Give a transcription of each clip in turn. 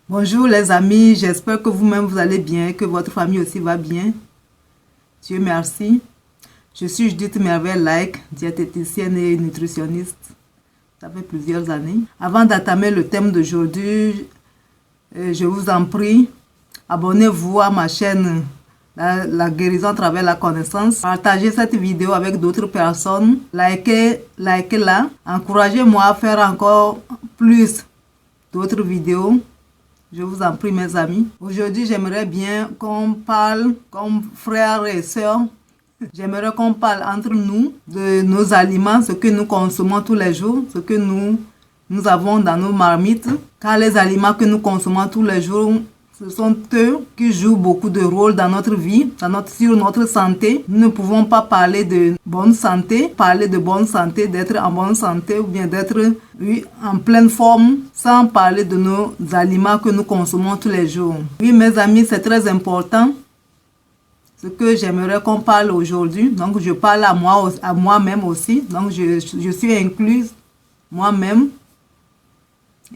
Bonjour les amis, j'espère que vous-même vous allez bien, que votre famille aussi va bien. Dieu merci. Je suis Judith Merveille-Like, diététicienne et nutritionniste. Ça fait plusieurs années. Avant d'entamer le thème d'aujourd'hui, je vous en prie, abonnez-vous à ma chaîne la guérison à travers la connaissance. Partagez cette vidéo avec d'autres personnes. Likez-la. Encouragez-moi à faire encore plus d'autres vidéos. Je vous en prie, mes amis. Aujourd'hui, j'aimerais bien qu'on parle comme frères et sœurs. J'aimerais qu'on parle entre nous de nos aliments, ce que nous consommons tous les jours, ce que nous avons dans nos marmites. Car les aliments que nous consommons tous les jours, ce sont eux qui jouent beaucoup de rôle dans notre vie, sur notre santé. Nous ne pouvons pas parler de bonne santé, d'être en bonne santé ou bien d'être en pleine forme sans parler de nos aliments que nous consommons tous les jours. Oui, mes amis, c'est très important. Ce que j'aimerais qu'on parle aujourd'hui. Donc, je parle à moi-même aussi. Donc, je suis incluse moi-même.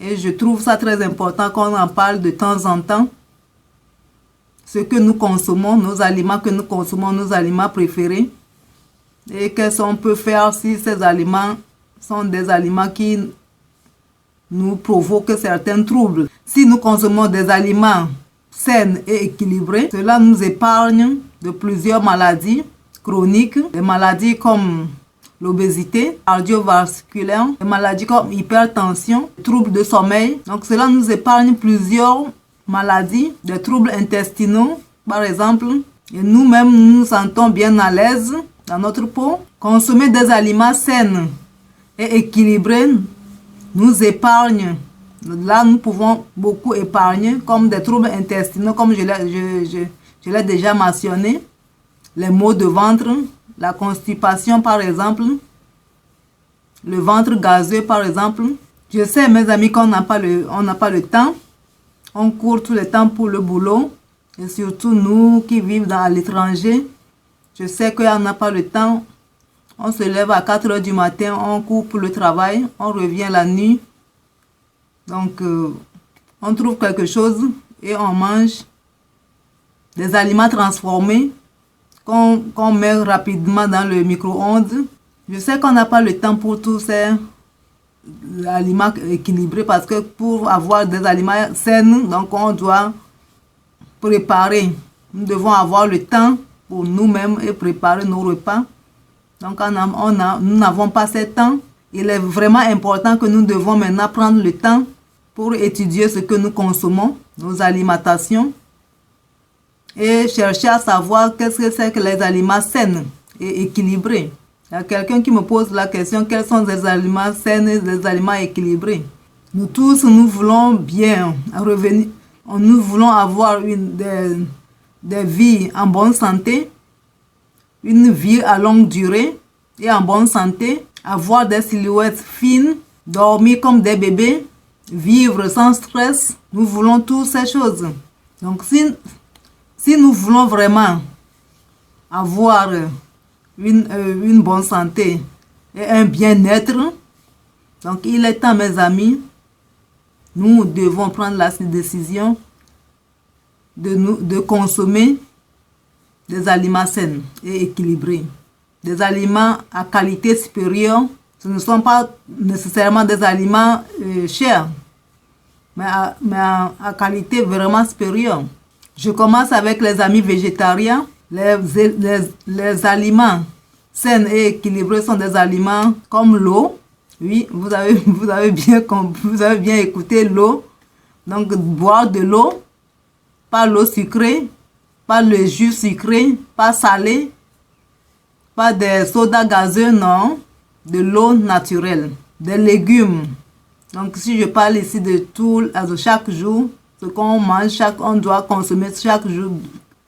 Et je trouve ça très important qu'on en parle de temps en temps. Ce que nous consommons, nos aliments que nous consommons, nos aliments préférés. Et qu'est-ce qu'on peut faire si ces aliments sont des aliments qui nous provoquent certains troubles. Si nous consommons des aliments sains et équilibrés, cela nous épargne de plusieurs maladies chroniques, des maladies comme l'obésité cardiovasculaire, des maladies comme hypertension, troubles de sommeil. Donc cela nous épargne plusieurs maladies, des troubles intestinaux par exemple. Et nous-mêmes, nous nous sentons bien à l'aise dans notre peau. Consommer des aliments sains et équilibrés nous épargne. Là, nous pouvons beaucoup épargner, comme des troubles intestinaux, comme je l'ai déjà mentionné, les maux de ventre, la constipation par exemple, le ventre gazeux par exemple. Je sais, mes amis, qu'on n'a pas le temps. On court tout le temps pour le boulot. Et surtout nous qui vivons à l'étranger, je sais qu'on n'a pas le temps. On se lève à 4 heures du matin, on court pour le travail, on revient la nuit. Donc, on trouve quelque chose et on mange des aliments transformés qu'on met rapidement dans le micro-ondes. Je sais qu'on n'a pas le temps pour tous ces aliments équilibrés parce que pour avoir des aliments sains, donc on doit préparer. Nous devons avoir le temps pour nous-mêmes et préparer nos repas. Donc, nous n'avons pas ce temps. Il est vraiment important que nous devons maintenant prendre le temps pour étudier ce que nous consommons, nos alimentations, et chercher à savoir qu'est-ce que c'est que les aliments sains et équilibrés. Il y a quelqu'un qui me pose la question, quels sont les aliments sains et les aliments équilibrés? Nous tous, nous voulons bien revenir, nous voulons avoir des vies en bonne santé, une vie à longue durée et en bonne santé, avoir des silhouettes fines, dormir comme des bébés, vivre sans stress. Nous voulons toutes ces choses. Donc, si nous voulons vraiment avoir une bonne santé et un bien-être, donc il est temps, mes amis, nous devons prendre la décision de consommer des aliments sains et équilibrés. Des aliments à qualité supérieure. Ce ne sont pas nécessairement des aliments chers, mais à qualité vraiment supérieure. Je commence avec les amis végétariens. Les aliments sains et équilibrés sont des aliments comme l'eau. Oui, vous avez bien écouté l'eau. Donc, boire de l'eau, pas l'eau sucrée, pas le jus sucré, pas salé, pas des sodas gazeux, non. De l'eau naturelle, des légumes. Donc, si je parle ici de tout, chaque jour, ce qu'on mange, on doit consommer chaque jour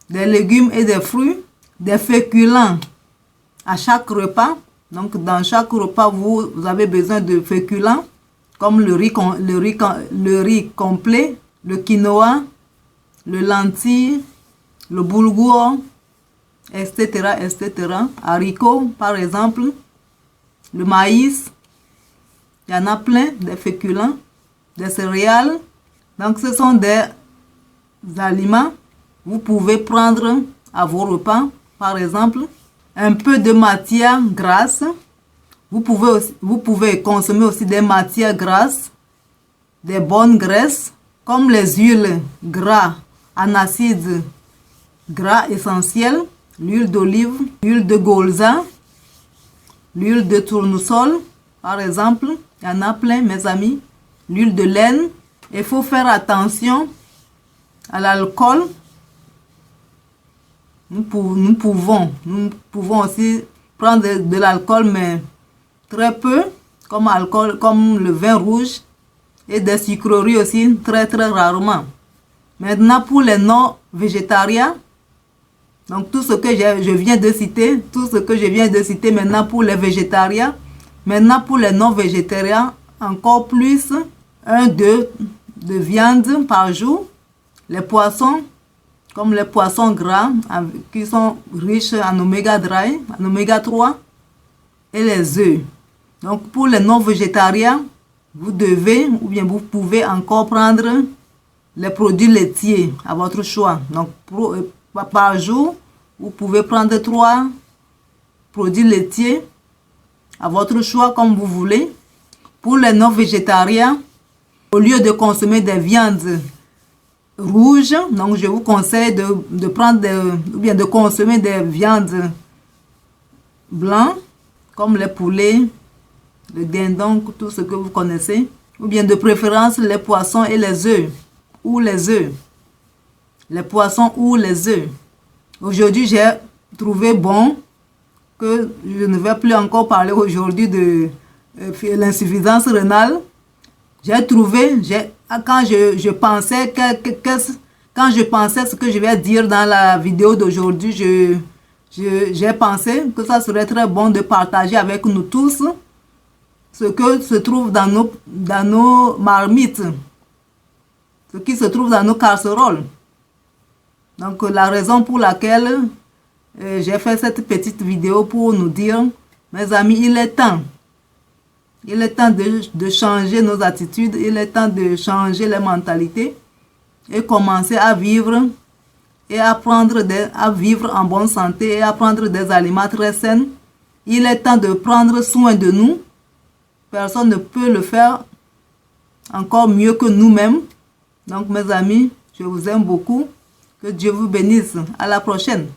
des légumes et des fruits, des féculents à chaque repas. Donc, dans chaque repas, vous avez besoin de féculents, comme le riz complet, le quinoa, le lentilles, le boulgour, etc., etc. Haricots, par exemple, le maïs, il y en a plein, des féculents, des céréales, Donc, ce sont des aliments. Vous pouvez prendre à vos repas, par exemple, un peu de matière grasse. Vous pouvez consommer aussi des matières grasses, des bonnes graisses, comme les huiles gras en acide gras essentiel, l'huile d'olive, l'huile de colza, l'huile de tournesol, par exemple. Il y en a plein, mes amis. L'huile de laine. Il faut faire attention à l'alcool. Nous pouvons aussi prendre de l'alcool, mais très peu, comme le vin rouge, et des sucreries aussi, très rarement. Maintenant, pour les non-végétariens, donc tout ce que je viens de citer, maintenant pour les végétariens, maintenant pour les non-végétariens, encore plus, 1-2 de viande par jour, les poissons, comme les poissons gras, qui sont riches en oméga 3, et les œufs. Donc pour les non-végétariens, vous devez ou bien vous pouvez encore prendre les produits laitiers à votre choix. Donc par jour, vous pouvez prendre 3 produits laitiers à votre choix comme vous voulez. Pour les non-végétariens, au lieu de consommer des viandes rouges, donc je vous conseille de prendre ou bien de consommer des viandes blanches, comme les poulets, le dindon, tout ce que vous connaissez, ou bien de préférence les poissons et les œufs, ou les œufs. Les poissons ou les œufs. Aujourd'hui, j'ai trouvé bon que je ne vais plus encore parler aujourd'hui de l'insuffisance rénale. J'ai trouvé, quand je pensais ce que je vais dire dans la vidéo d'aujourd'hui, j'ai pensé que ça serait très bon de partager avec nous tous ce que se trouve dans nos marmites, ce qui se trouve dans nos casseroles. Donc la raison pour laquelle j'ai fait cette petite vidéo pour nous dire, mes amis, il est temps de changer nos attitudes, il est temps de changer les mentalités et commencer à vivre et à vivre en bonne santé et à prendre des aliments très sains. Il est temps de prendre soin de nous. Personne ne peut le faire encore mieux que nous-mêmes. Donc mes amis, je vous aime beaucoup. Que Dieu vous bénisse. À la prochaine.